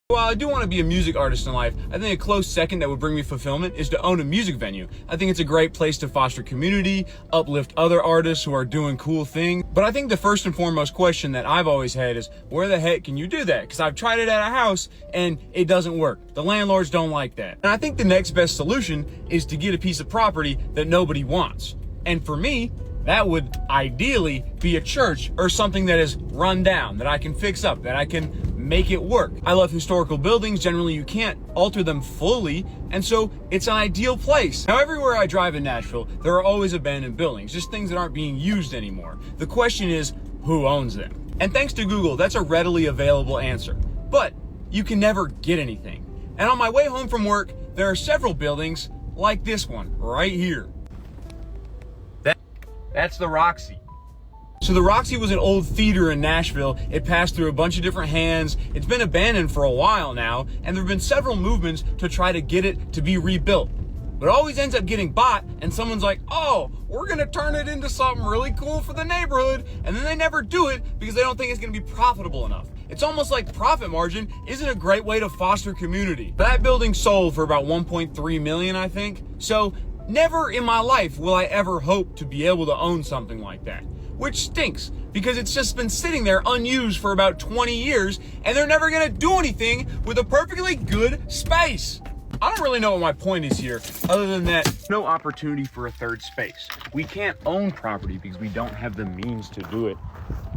While I do want to be a music artist in life, I think a close second that would bring me fulfillment is to own a music venue. I think it's a great place to foster community, uplift other artists who are doing cool things. But I think the first and foremost question that I've always had is, where the heck can you do that? Because I've tried it at a house and it doesn't work. The landlords don't like that. And I think the next best solution is to get a piece of property that nobody wants. And for me, that would ideally be a church or something that is run down, that I can fix up, that I can make it work. I love historical buildings. Generally, you can't alter them fully, and so it's an ideal place. Now, everywhere I drive in Nashville, there are always abandoned buildings, just things that aren't being used anymore. The question is, who owns them? And thanks to Google, that's a readily available answer. But you can never get anything. And on my way home from work, there are several buildings like this one right here. That's the Roxy. So the Roxy was an old theater in Nashville. It passed through a bunch of different hands. It's been abandoned for a while now, and there have been several movements to try to get it to be rebuilt. But it always ends up getting bought, and someone's like, oh, we're gonna turn it into something really cool for the neighborhood, and then they never do it because they don't think it's gonna be profitable enough. It's almost like profit margin isn't a great way to foster community. But that building sold for about 1.3 million, I think. So never in my life will I ever hope to be able to own something like that. Which stinks, because it's just been sitting there unused for about 20 years, and they're never gonna do anything with a perfectly good space. I don't really know what my point is here, other than that, no opportunity for a third space. We can't own property because we don't have the means to do it.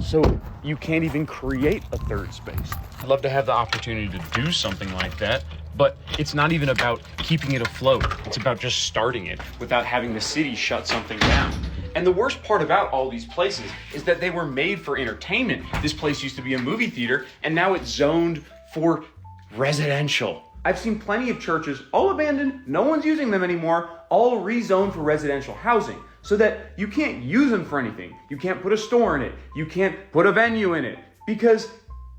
So you can't even create a third space. I'd love to have the opportunity to do something like that, but it's not even about keeping it afloat. It's about just starting it without having the city shut something down. And the worst part about all these places is that they were made for entertainment. This place used to be a movie theater, and now it's zoned for residential. I've seen plenty of churches, all abandoned, no one's using them anymore, all rezoned for residential housing, so that you can't use them for anything. You can't put a store in it. You can't put a venue in it, because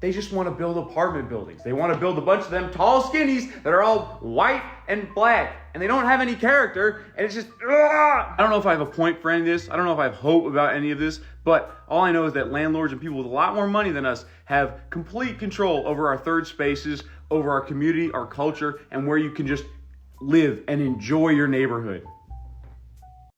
they just want to build apartment buildings. They want to build a bunch of them tall skinnies that are all white and black, and they don't have any character, and it's just, I don't know if I have a point for any of this. I don't know if I have hope about any of this, but all I know is that landlords and people with a lot more money than us have complete control over our third spaces, over our community, our culture, and where you can just live and enjoy your neighborhood.